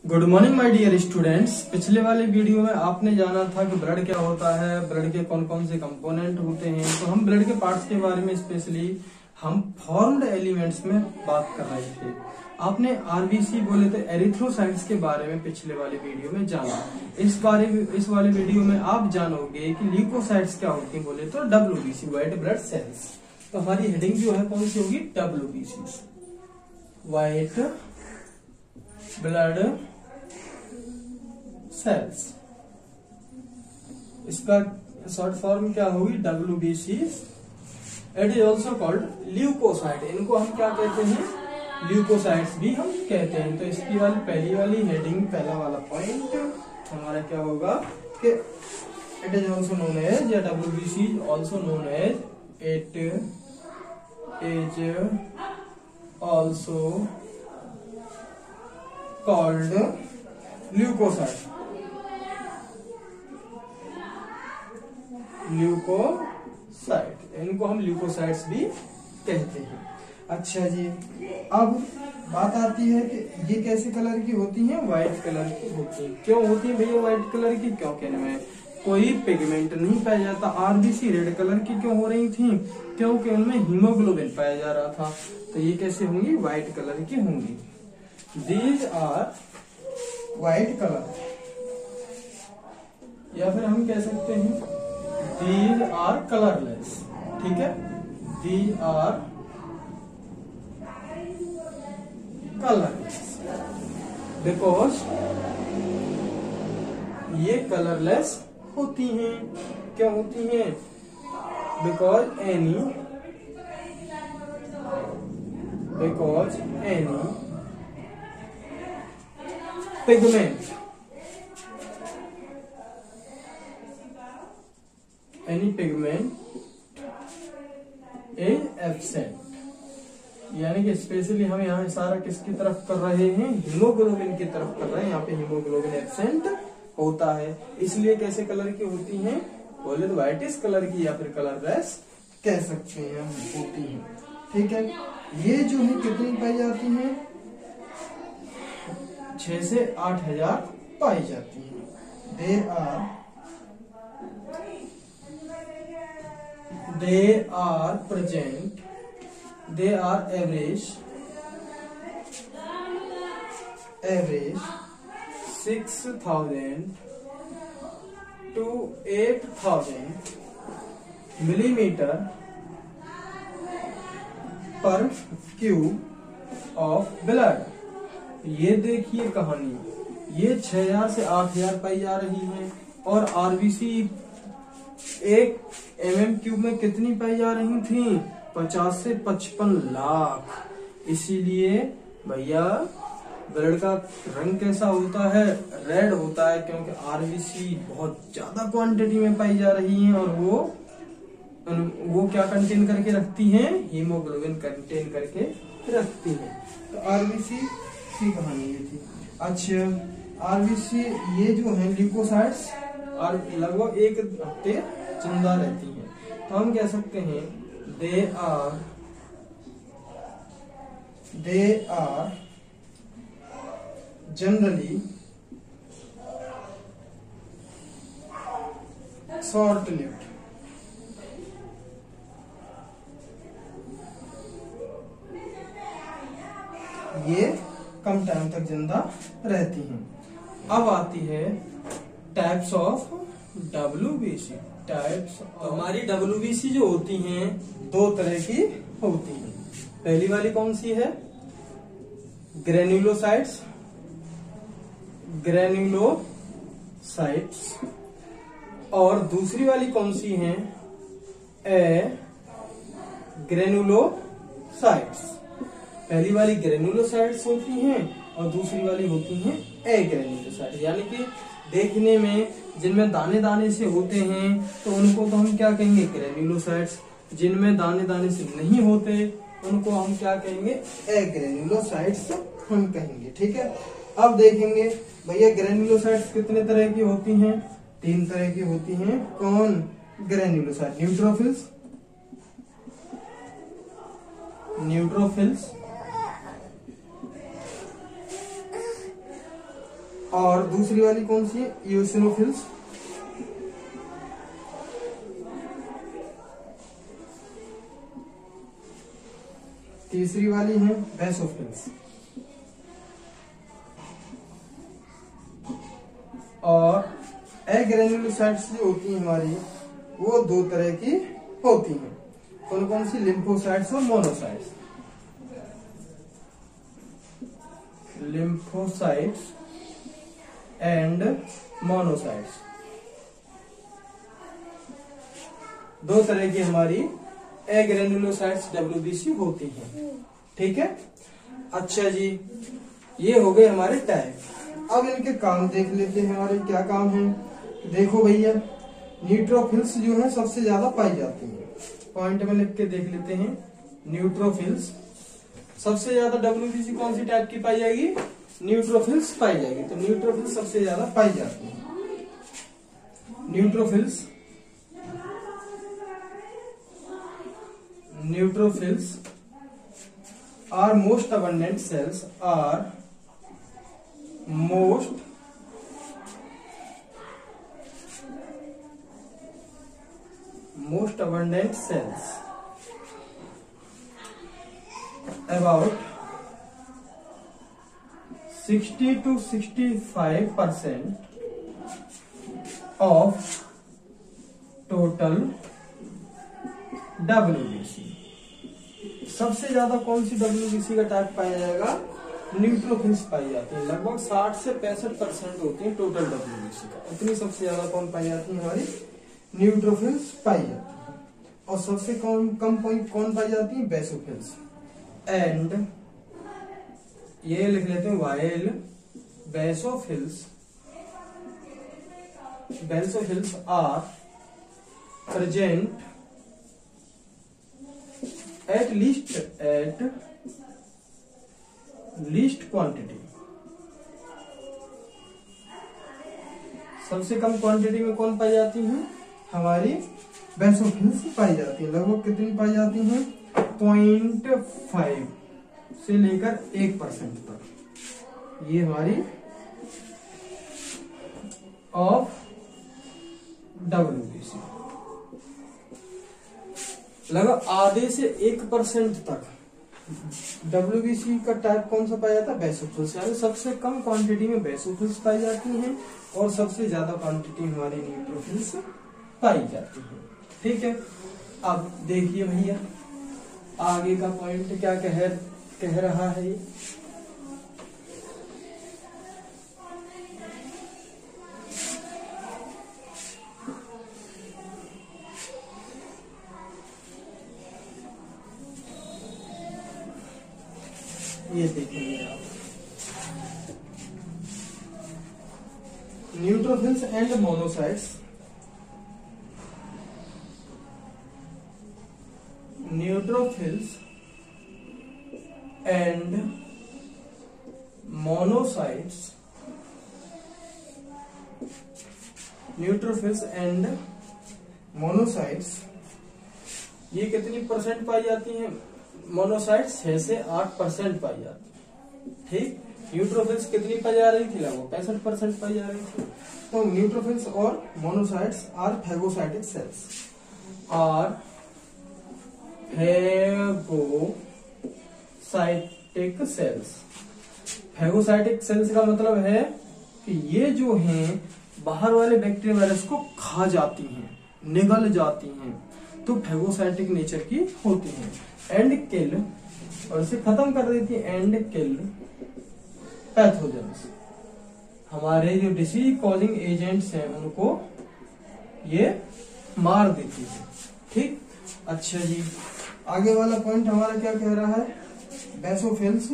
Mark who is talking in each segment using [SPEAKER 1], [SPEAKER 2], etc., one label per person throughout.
[SPEAKER 1] Good morning my dear students. पिछले वाले video में आपने जाना था कि ब्लड क्या होता है, ब्लड के कौन कौन से कंपोनेंट होते हैं। तो हम ब्लड के पार्ट्स के बारे में स्पेशली हम फॉर्म्ड एलिमेंट्स में बात कर रहे थे। आपने आरबीसी बोले तो एरिथ्रोसाइट्स के बारे में पिछले वाले वीडियो में जाना। इस वाले वीडियो में आप जानोगे कि ल्यूकोसाइट्स क्या होती है। बोले तो डब्ल्यूबीसी, व्हाइट ब्लड सेल्स। तो हमारी हेडिंग जो है कौन सी होगी? WBC, white blood cells. इसका शॉर्ट फॉर्म क्या होगी? WBC. It is also called leucocyte. इनको हम क्या कहते हैं? ल्यूकोसाइट्स भी हम कहते हैं। तो इसकी पहली वाली हेडिंग, पहला वाला पॉइंट हमारा क्या होगा कि it is also known as, या WBC is also known as, it is also called leukocyte. Leukocyte, इनको हम ल्यूकोसाइट्स भी कहते हैं। अच्छा जी, अब बात आती है कि ये कैसे कलर की होती हैं? व्हाइट कलर की होती हैं। क्यों होती है भैया व्हाइट कलर की? क्योंकि इनमें कोई पिगमेंट नहीं पाया जाता। आरबीसी रेड कलर की क्यों हो रही थी? क्योंकि उनमें हीमोग्लोबिन पाया जा रहा था। तो ये कैसे होंगी? व्हाइट कलर की होंगी। दीज आर व्हाइट कलर, या फिर हम कह सकते हैं these are colorless। ठीक है, these are colorless because ये colorless होती हैं। क्यों होती हैं? because any pigment, any pigment is absent। यानी कि स्पेशली हम यहाँ इशारा किसकी तरफ कर रहे हैं? हीमोग्लोबिन की तरफ कर रहे हैं। यहाँ पे हीमोग्लोबिन एब्सेंट होता है, इसलिए कैसे कलर की होती हैं? बोले तो व्हाइटिश कलर की, या फिर कलरलेस कह सकते हैं हम, होती हैं। ठीक है, ये जो है कितनी पाई जाती हैं? 6 से 8,000 पाई जाती हैं। They are present, they are average 6,000 to 8,000 millimeter per cube of blood। ये देखिए कहानी, ये 6,000 से 8,000 पाई जा रही है, और आरबीसी 1 mm³ में कितनी पाई जा रही थी? 50 से 55 लाख। इसीलिए भैया ब्लड का रंग कैसा होता है? रेड होता है, क्योंकि आरबीसी बहुत ज्यादा क्वांटिटी में पाई जा रही है, और वो क्या कंटेन करके रखती हैं? हीमोग्लोबिन कंटेन करके रखती हैं। तो आरबीसी की कहानी ये थी। अच्छा, आरबीसी ये जो है ल्यूकोसाइट्स लगभग 1 हफ्ते जिंदा रहती हैं। तो हम कह सकते हैं they are generally short lived. ये कम टाइम तक जिंदा रहती हैं। अब आती है टाइप्स ऑफ डब्ल्यूबीसी। टाइप्स, हमारी डब्ल्यूबीसी जो होती हैं 2 तरह की होती हैं। पहली वाली कौन सी है? ग्रेन्युलोसाइट्स। और दूसरी वाली कौन सी है? ग्रेन्युलोसाइट्स। पहली वाली ग्रेन्युलोसाइट्स होती हैं, और दूसरी वाली होती हैं एग्रेन्युलोसाइट्स। यानी कि देखने में जिनमें दाने दाने से होते हैं तो उनको तो हम क्या कहेंगे? ग्रेन्युलोसाइट्स। जिनमें दाने दाने से नहीं होते उनको हम क्या कहेंगे? एग्रेन्युलोसाइट्स हम कहेंगे। ठीक है, अब देखेंगे भैया ग्रेन्युलोसाइट्स कितने तरह की होती हैं? 3 तरह की होती हैं। कौन? ग्रेन्युलोसाइट, न्यूट्रोफिल्स और दूसरी वाली कौन सी है, इओसिनोफिल्स। तीसरी वाली है बेसोफिल्स। और एग्रेनुलोसाइट्स जो होती हैं हमारी, वो दो तरह की होती हैं। कौन कौन सी, लिम्फोसाइट्स और मोनोसाइट्स। लिम्फोसाइट्स एंड मोनोसाइट्स, दो तरह की हमारी एग्रेनुलोसाइट्स डब्ल्यूबीसी होती हैं। ठीक है, अच्छा जी, ये हो गए हमारे टाइप। अब इनके काम देख लेते हैं, हमारे क्या काम है। देखो भैया, न्यूट्रोफिल्स जो है सबसे ज्यादा पाई जाती है। पॉइंट में लिख के देख लेते हैं, न्यूट्रोफिल्स सबसे ज्यादा डब्ल्यूबीसी कौन सी टाइप की पाई जाएगी, न्यूट्रोफिल्स पाई जाएगी। तो न्यूट्रोफिल्स सबसे ज्यादा पाई जाती है। Neutrophils are most abundant cells, are most abundant cells, about 60 to 65% of total WBC। सबसे ज्यादा कौन सी डब्ल्यूबीसी का टाइप पाया जाएगा, न्यूट्रोफिल्स पाई जाती है। लगभग 60 से 65% होती है टोटल डब्ल्यूबीसी का। इतनी सबसे ज्यादा कौन पाई जाती है, हमारी न्यूट्रोफिल्स पाई जाती है। और सबसे कम पॉइंट कौन पाई जाती है, बेसोफिल्स। एंड ये लिख लेते हैं, while basophils are present at least quantity। सबसे कम क्वांटिटी में कौन पाई जाती है, हमारी बेसोफिल्स पाई जाती है। लगभग कितनी पाई जाती है, 0.5 से लेकर 1% तक। ये हमारी ऑफ डब्ल्यूबीसी। लगभग आधे से 1% तक डब्ल्यूबीसी का टाइप कौन सा पाया जाता है, बेसोफिल्स। यानी सबसे कम क्वांटिटी में बेसोफिल्स पाई जाती हैं और सबसे ज्यादा क्वांटिटी हमारी न्यूट्रोफिल्स पाई जाती है। ठीक है, अब देखिए भैया आगे का पॉइंट क्या कह रहा है। ये देखेंगे आप, neutrophils and monocytes. Neutrophils and monocytes, neutrophils and monocytes ये कितनी परसेंट पाई जाती हैं, मोनोसाइट्स 6 से 8% पाई जाती है। ठीक, न्यूट्रोफिल्स कितनी पाई जा रही थी, लगभग 65% पाई जा रही थी। तो न्यूट्रोफिल्स और monocytes are phagocytic cells, are phagocytic cells. Phagocytic cells का मतलब है कि ये जो हैं बाहर वाले बैक्टीरिया वायरस को खा जाती हैं, निगल जाती हैं, तो फैगोसाइटिक नेचर की होती हैं। एंड किल, और इसे खत्म कर देती है, एंड किल पैथोजेंस। हमारे जो डिसीज कॉजिंग एजेंट्स हैं उनको ये मार देती है। ठीक, अच्छा जी, आगे वाला पॉइंट हमारा क्या कह रहा है, बेसोफिल्स।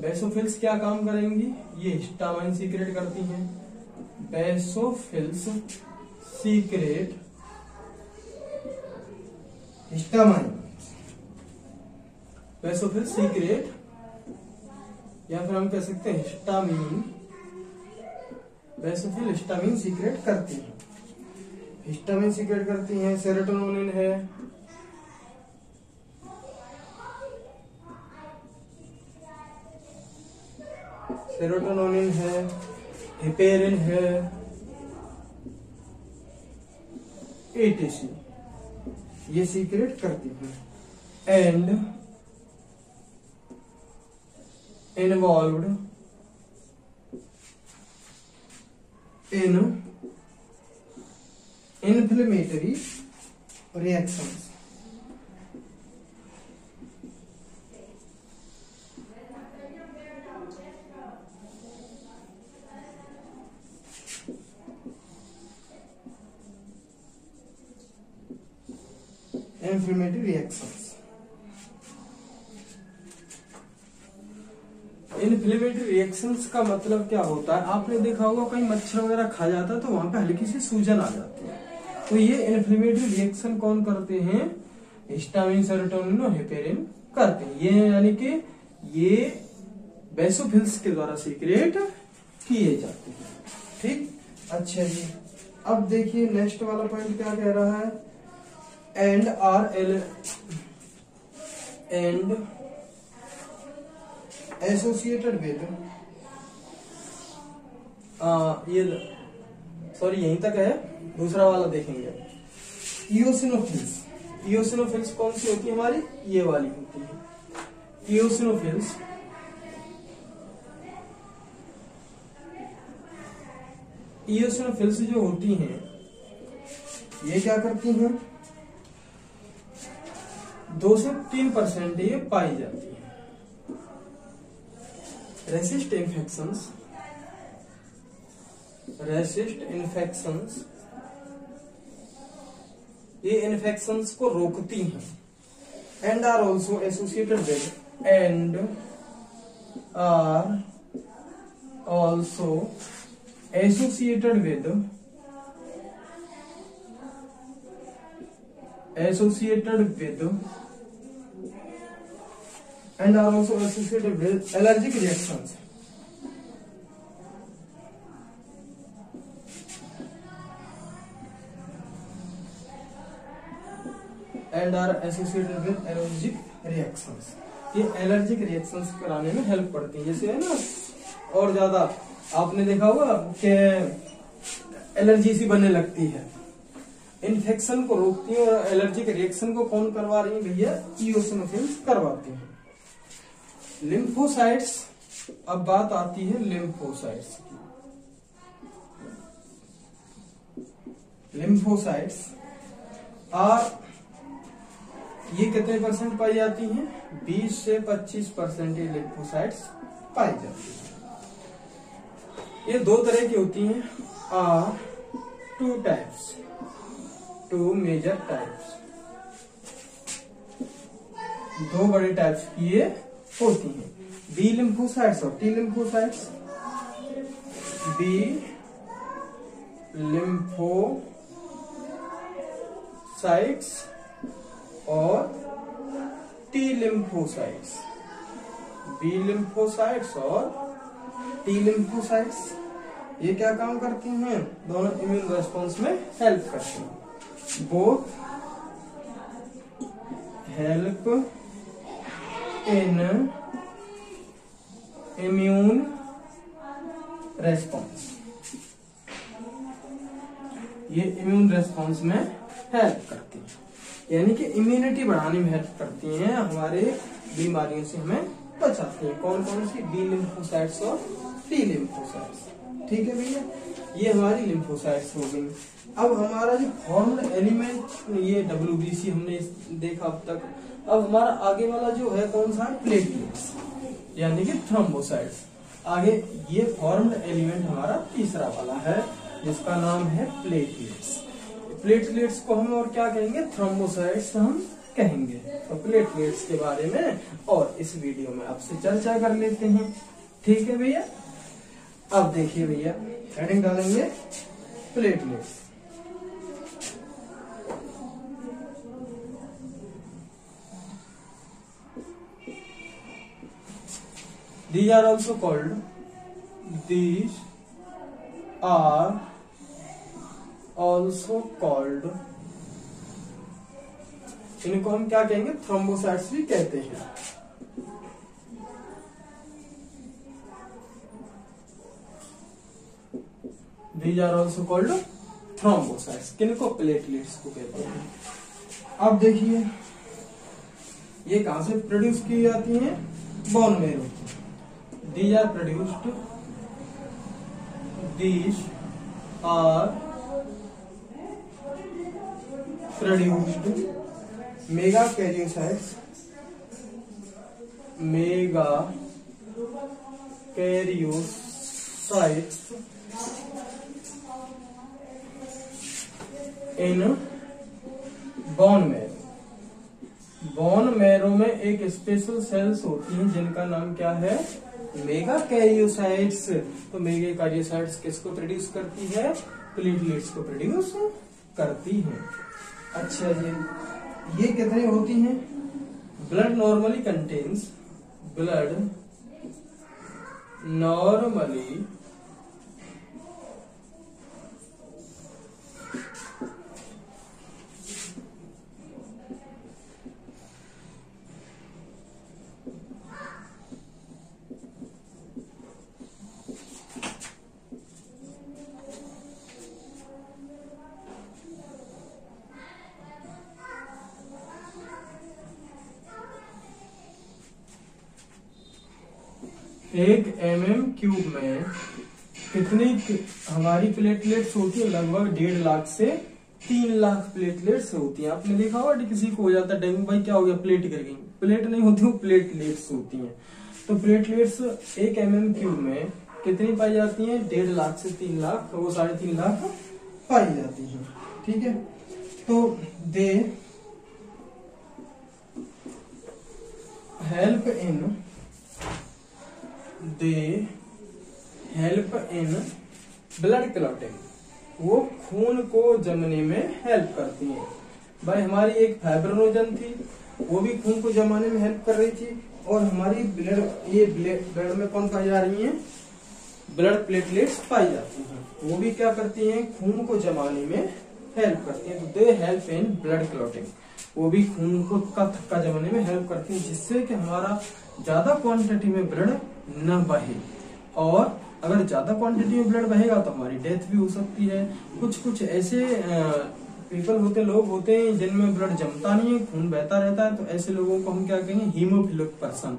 [SPEAKER 1] बेसोफिल्स क्या काम करेंगी, ये हिस्टामाइन सीक्रेट करती हैं। Basophils secret histamine, basophils secret, या फिर हम कह सकते हैं हिस्टामीन। बेसोफिल हिस्टामीन सीक्रेट करती है, हिस्टामीन सीक्रेट करती हैं। सेरोटोनिन है, सेरोटोनिन है, हेपेरिन है, एटीसी, ये सीक्रेट करती हैं and involved in inflammatory reactions. Inflammatory reactions, inflammatory reactions का मतलब क्या होता है? आपने देखा होगा कहीं मच्छर वगैरह खा जाता है तो वहां पे हल्की सी सूजन आ जाती है, तो ये इन्फ्लेमेटरी रिएक्शन कौन करते हैं? हिस्टामिन, सेरोटोनिन और हेपेरिन करते हैं। ये यानी कि ये बेसोफिल्स के द्वारा सीक्रेट किए जाते हैं। ठीक, अच्छा जी, अब देखिए नेक्स्ट वाला पॉइंट क्या कह रहा है? एंड एसोसिएटेड विद, ये सॉरी यहीं तक है, दूसरा वाला देखेंगे। इओसिनोफिल्स, इओसिनोफिल्स कौन सी होती है हमारी? ये वाली होती है इओसिनोफिल्स। इओसिनोफिल्स जो होती हैं ये क्या करती हैं? 2 से 3% ये पाई जाती है। रेसिस्ट इन्फेक्शंस, ये इन्फेक्शंस को रोकती हैं। And are also associated with, and are also associated with and are also associated with allergic reactions. And are associated with allergic reactions. ये एलर्जिक रिएक्शंस कराने में हेल्प करती है। जैसे है ना, और ज्यादा आपने देखा होगा कि एलर्जी सी बनने लगती है, इन्फेक्शन को रोकती है। और एलर्जिक रिएक्शन को कौन करवा रही है भैया? इओसिनोफिल्स करवाते हैं। लिम्फोसाइट्स, अब बात आती है लिम्फोसाइट्स की। लिम्फोसाइट्स ये कितने परसेंट पाई जाती हैं? 20 से 25% ये लिम्फोसाइट्स पाई जाती है। ये 2 तरह की होती हैं। आर 2 टाइप्स, 2 मेजर टाइप्स, 2 बड़े टाइप्स की ये होती हैं। बी लिम्फोसाइट्स और टी लिम्फोसाइट्स। बी लिम्फोसाइट्स और टी लिम्फोसाइट्स। बी लिम्फोसाइट्स और टी लिम्फोसाइट्स ये क्या काम करती हैं? दोनों इम्यून रेस्पॉन्स में हेल्प करती हैं। Both help in immune response, ये इम्यून रेस्पॉन्स में हेल्प करती है, यानी कि इम्यूनिटी बढ़ाने में हेल्प करती हैं, हमारे बीमारियों से हमें बचाती हैं। कौन कौन सी? बी लिम्फोसाइट्स और टी लिम्फोसाइट्स। ठीक है भैया, ये हमारी लिम्फोसाइट्स हो गई। अब हमारा जो फॉर्म्ड एलिमेंट, ये WBC हमने देखा अब तक। अब हमारा आगे वाला जो है कौन सा है? प्लेटलेट्स, यानी कि थ्रोम्बोसाइट्स। आगे ये फॉर्म्ड एलिमेंट हमारा तीसरा वाला है जिसका नाम है प्लेटलेट्स। प्लेटलेट्स को हम और क्या कहेंगे? थ्रोम्बोसाइट्स हम कहेंगे। तो प्लेटलेट्स के बारे में और इस वीडियो में आपसे चर्चा कर लेते हैं। ठीक है भैया, अब देखिए भैया हेडिंग डालेंगे platelets. These are also called, इनको हम क्या कहेंगे? थ्रोम्बोसाइट्स भी कहते हैं। These are also called thrombocytes. किनको? प्लेटलेट्स को कहते हैं। अब देखिए ये कहां से प्रोड्यूस की जाती हैं? Bone marrow. These are produced, these are produced megakaryocytes, megakaryocytes in bone marrow. Bone marrow में एक स्पेशल सेल्स होती हैं जिनका नाम क्या है? Mega karyocytes. तो मेगा कैरियोसाइट्स किसको प्रोड्यूस करती है? प्लेटलेट्स को प्रोड्यूस करती है। अच्छा जी, ये कितनी होती हैं? Blood normally contains, blood normally एक mm³ में कितनी हमारी प्लेटलेट्स होती है? लगभग 1.5 लाख से 3 लाख प्लेटलेट्स होती हैं। आपने देखा होगा किसी को हो जाता है डेंगू, भाई क्या हो गया, प्लेट गिर गई। प्लेट नहीं होती, वो प्लेटलेट्स होती हैं। तो प्लेटलेट्स एक mm³ में कितनी पाई जाती हैं? 1.5 लाख से 3 लाख, तो वो 3.5 लाख पाई जाती हैं। ठीक है, तो they help in blood clotting. वो खून को जमने में हेल्प करती हैं। भाई हमारी एक फाइब्रिनोजन थी, वो भी खून को जमाने में हेल्प कर रही थी। और हमारी ब्लड में कौन पाई जा रही है? ब्लड प्लेटलेट्स पाई जाती हैं। वो भी क्या करती हैं? खून को जमाने में हेल्प करती हैं। तो they help in blood clotting. वो भी खून को थक्का जमाने में हेल्प करती हैं, जिससे कि हमारा ज्यादा क्वांटिटी में ब्लड न बहे। और अगर ज्यादा क्वांटिटी में ब्लड बहेगा तो हमारी डेथ भी हो सकती है। कुछ ऐसे पीपल होते, लोग होते हैं जिनमें ब्लड जमता नहीं है, खून बहता रहता है। तो ऐसे लोगों को हम क्या कहेंगे? Haemophilic person.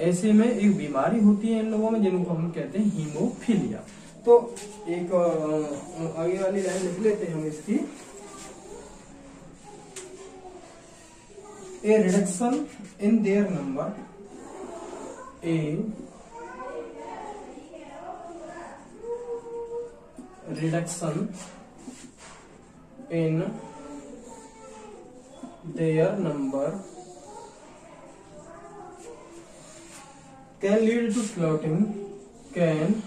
[SPEAKER 1] ऐसे में एक बीमारी होती है इन लोगों में जिनको हम कहते हैं हीमोफीलिया। तो एक आगे वाली लाइन लिख लेते हैं हम इसकी। A reduction in their number, a reduction in their number can lead to clotting, can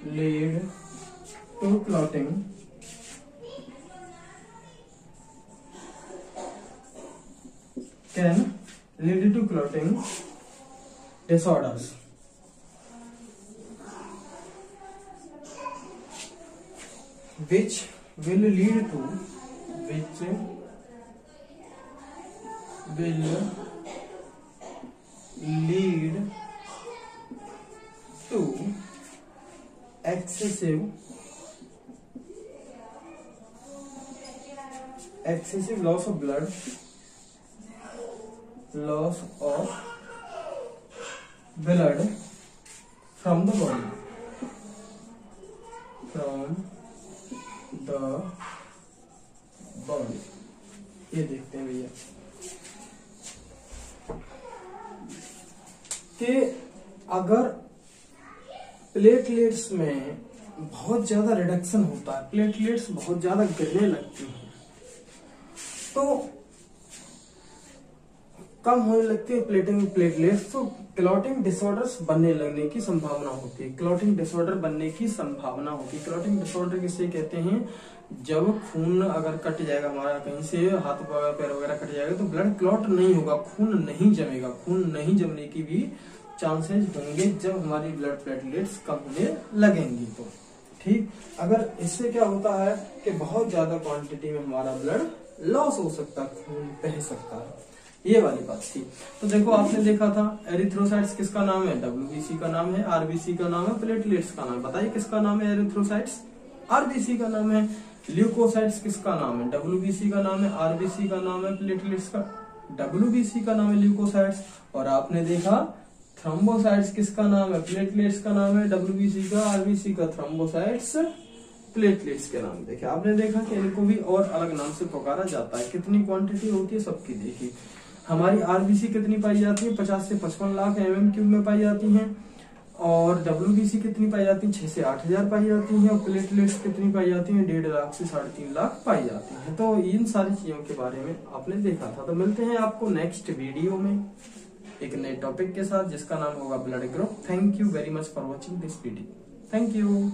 [SPEAKER 1] lead to clotting, can lead to clotting disorders. Which will lead to excessive loss of blood, loss of blood from the body, ये देखते हैं भैया कि अगर platelets में बहुत ज्यादा reduction होता है, प्लेटलेट्स बहुत ज्यादा गिरने लगती हैं, तो कम होने लगती है प्लेटलेट्स, तो क्लॉटिंग डिसऑर्डर्स बनने लगने की संभावना होती है। क्लॉटिंग डिसऑर्डर बनने की संभावना होती है। क्लॉटिंग डिसऑर्डर किसे कहते हैं? जब खून अगर कट जाएगा हमारा, कहीं से हाथ पैर वगैरह कट जाएगा, तो ब्लड क्लॉट नहीं होगा, खून नहीं जमेगा। खून नहीं जमने की भी चांसेस होंगे जब हमारी ब्लड प्लेटलेट्स कम होने लगेंगी। तो ठीक, अगर इससे क्या होता है कि बहुत ज्यादा क्वांटिटी में हमारा ब्लड लॉस हो सकता है, खून बह सकता है। ये वाली बात थी। तो देखो आपने देखा था एरिथ्रोसाइट्स किसका नाम है, WBC का नाम है, RBC का नाम है, प्लेटलेट्स का नाम है। बताइए किसका नाम है एरिथ्रोसाइट्स, RBC का नाम है। ल्यूकोसाइट्स किसका नाम है, WBC का नाम है, RBC का नाम है, प्लेटलेट्स का WBC का नाम है ल्यूकोसाइट्स। और आपने देखा थ्रोम्बोसाइट्स किसका नाम है, प्लेटलेट्स का नाम है, WBC का, RBC का, थ्रोम्बोसाइट्स प्लेटलेट्स के नाम। देखिए आपने देखा कि इनको भी और अलग नाम से पुकारा जाता है। कितनी क्वांटिटी होती है सबकी देखी। हमारी RBC कितनी पाई जाती है, 50 से 55 लाख mm³ में पाई जाती हैं। और WBC कितनी पाई जाती है, 6 से 8 हजार पाई जाती है। और प्लेटलेट्स कितनी पाई जाती है, 1.5 लाख से 3.5 लाख पाई जाती है। तो इन सारी चीजों के बारे में आपने देखा था। तो मिलते हैं आपको नेक्स्ट वीडियो में एक नए टॉपिक के साथ जिसका नाम होगा blood group. Thank you very much for watching this video. Thank you.